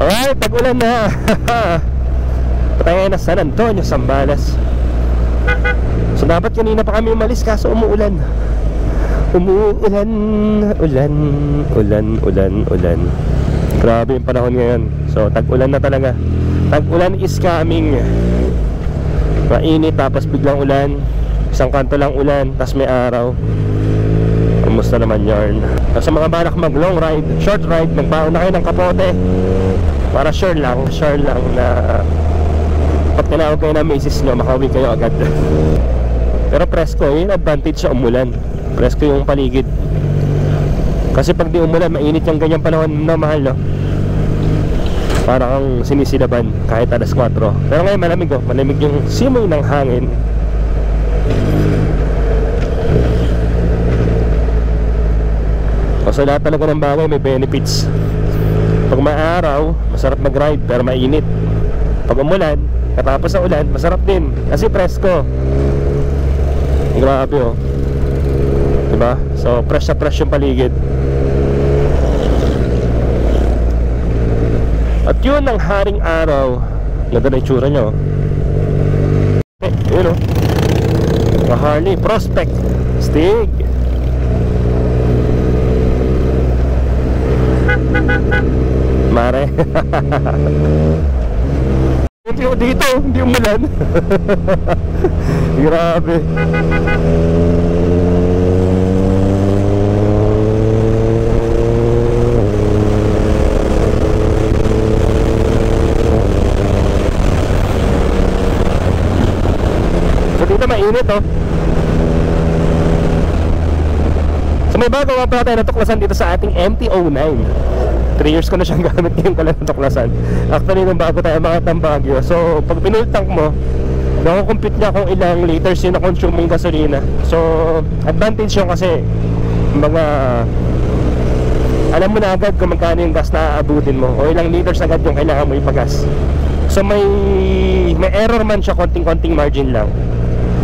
Alright, tag-ulan na. Patay na San Antonio, Zambales. So dapat kanina pa kami umalis kaso umuulan. Umuulan, ulan. Grabe yung panahon ngayon. So tag-ulan na talaga. Tag-ulan is coming. Mainit tapos biglang ulan. Isang kanto lang ulan, tapos may araw. Kamusta naman yarn? Sa mga balak mag long ride, short ride, magbaon na kayo ng kapote para sure lang na pag tinawag kayo na misis nyo, makauwi kayo agad. Pero presko, yun advantage sa umulan. Presko yung paligid. Kasi pag di umulan, mainit yung ganyang panahon na mahal, no? Para kang sinisilaban kahit alas 4. Pero ngayon malamig, oh. Malamig yung simoy ng hangin. So lahat talaga ng bagay may benefits. Pag maaraw, masarap mag-ride pero mainit. Pag umulan, katapos sa ulan, masarap din kasi presko. Grabe, oh. Diba? So fresh na fresh yung paligid. At yun ang haring araw. Ganda na itsura nyo. Yun, oh. Harley Prospect Stig. Mare. Dito, hindi umulan. Grabe. So dito mainit, oh. So may bago nga pala tayo natuklasan dito sa ating MT-09. 3 years ko na siyang gamit, ngayon ko lang natuklasan. Actually nung bago tayo mga Baguio. So pag pinultank mo, nakukumpute niya kung ilang liters yung na-consume mong gasolina. So advantage yun kasi mga alam mo na agad kung magkano yung gas na aabutin mo o ilang liters agad yung kailangan mo ipagas. So may error man siya, konting-konting margin lang.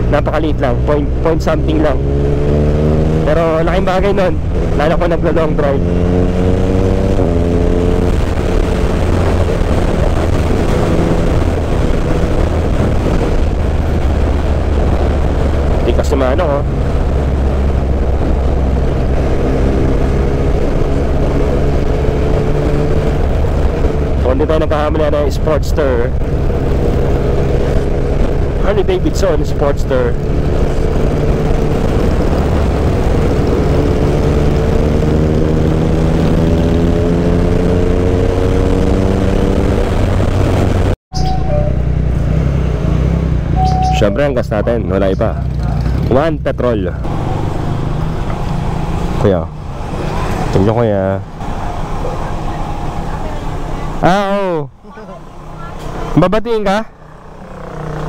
Napakaliit lang, point something lang. Pero laking bagay nun, lalo ko naglo-long drive. Hindi kasi maano, oh. So hindi tayo nagkakamali na Sportster, Harley Davidson Sportster. Siyempre ang gas natin, wala iba. 1 petrol. Kuya, tingnan kuya. Oo. Babatiin ka?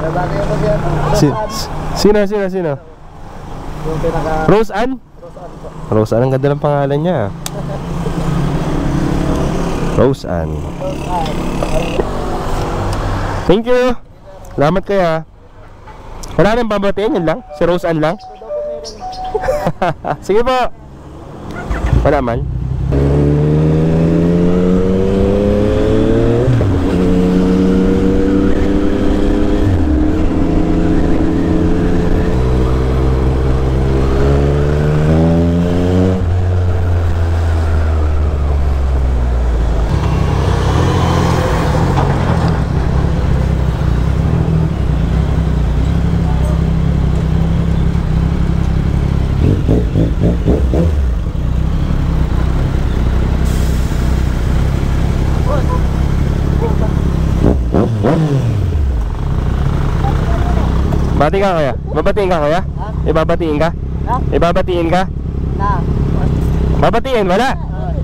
Babatiin ko diyan. Sino? Rose Ann? Rose Ann, ang ganda ng pangalan niya. Rose Ann. Thank you. Salamat kaya. Wala nang babatiin, yun lang? Si Rose Ann lang? Sige po. Wala man. Bati ka kaya? Babatiin ka kaya? Ibabatiin ka? Ibabatiin ka? Babatiin, wala?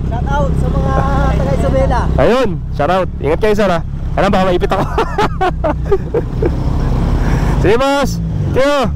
Shout out sa mga taga Isabela. Ayun, shout out. Ingat kayo sir, ha? Alam baka maipit ako. Sige boss. Kiyo.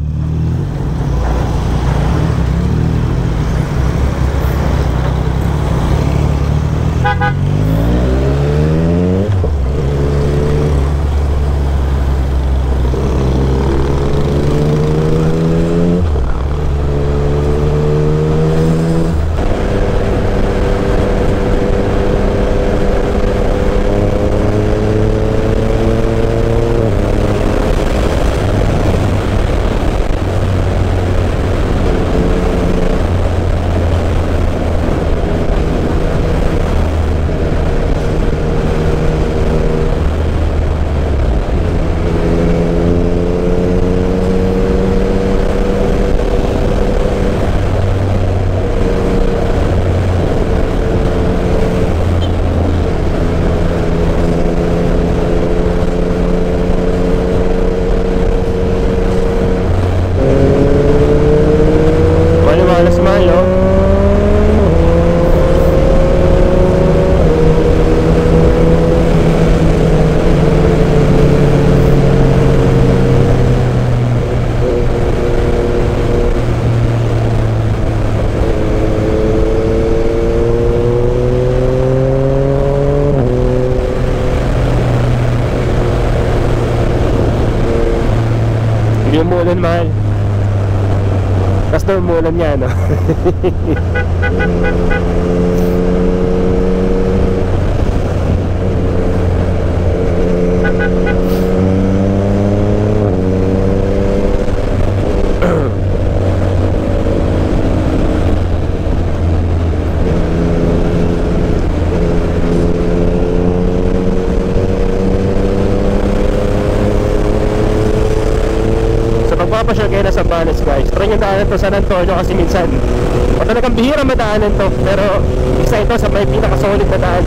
doon, mahal. Tapos doon umulan niya, no? Papasyal kayo na sa Bales, guys. Try nyo daanan to San Antonio kasi minsan o talagang bihira madaanan to, pero isa ito sa may pinakasolid na daan.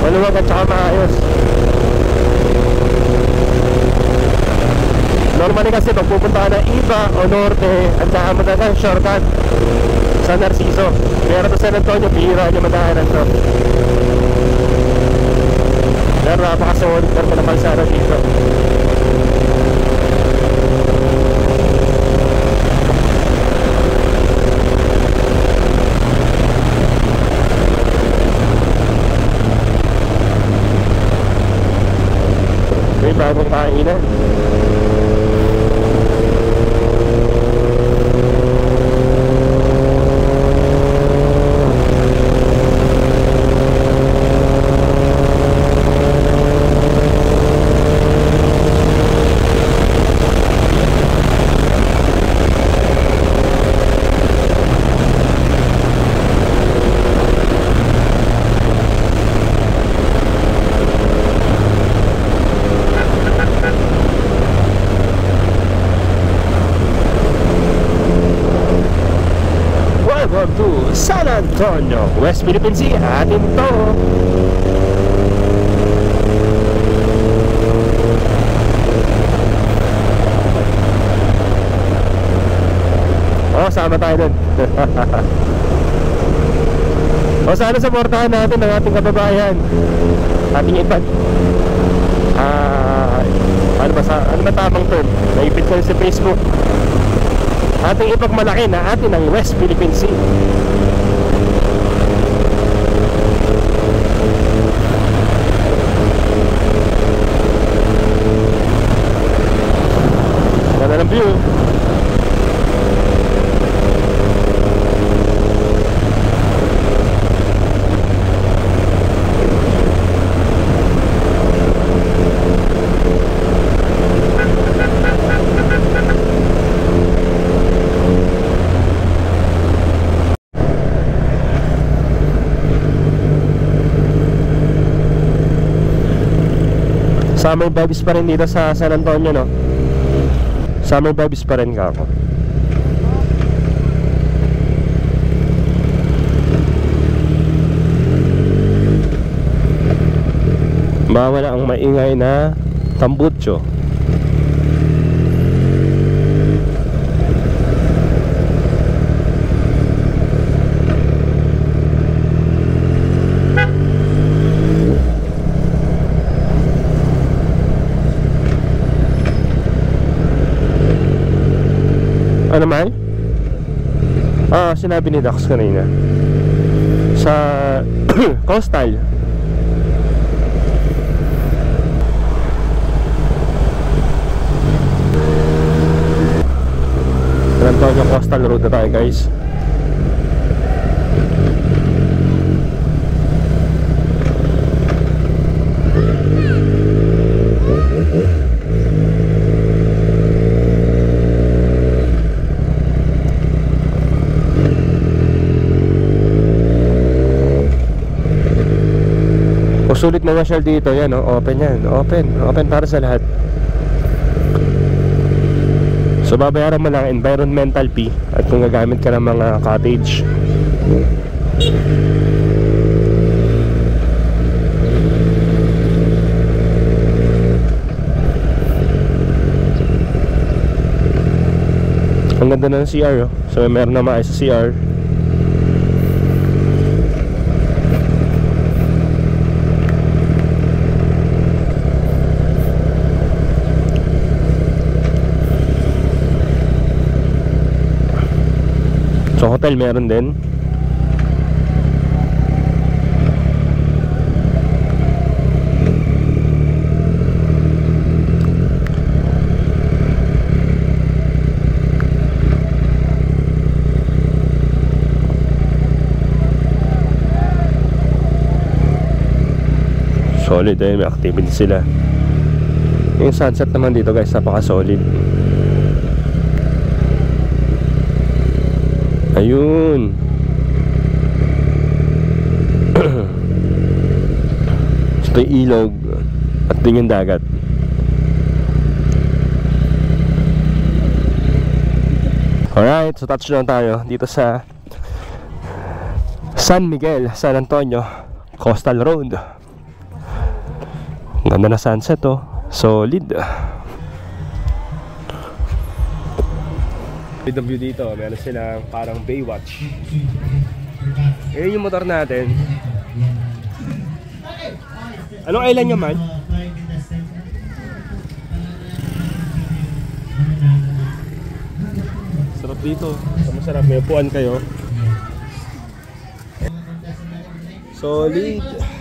Maluwag at saka maayos. Normally kasi pag pupunta ka na Iba o Norte, ang daan mo talaga shortcut sa Narciso. Pero to San Antonio, bihira nyo madaanan to. Pero napakasolid na naman sa araw dito. May bagong kainan. Welcome to San Antonio, West Philippine Sea. Atin to. Oh, sama tayo dun. O sana supportahan natin ang ating kababayan, ating ipan. Ano ba tamang term? Naipit ko sa Facebook. Ating ipagmalaki na atin ang West Philippine Sea. Ganda ng view. Summer vibes pa rin dito sa San Antonio, no? Summer vibes pa rin ka ako. Mawala ang maingay na tambutso. Ano man? Sinabi ni Dax kanina sa coastal. San Antonio Coastal Road na tayo, guys. Sulit na nasyal dito, yan, oh, open yan, open para sa lahat. So babayaran mo lang environmental fee at kung gagamit ka ng mga cottage. Ang ganda ng CR, oh. So meron na maayos sa CR. So hotel meron din. Solid eh, may activity sila. Yung sunset naman dito guys, napaka solid. Ayun. Ito yung ilog at din yung dagat. Alright, so touchdown tayo dito sa San Miguel, San Antonio Coastal Road. Ganda na sunset oh. Solid. With the view dito, meron silang parang Baywatch. Ayun yung motor natin. Anong island nyo man? Sarap dito. Masarap, may upuan kayo. Solid.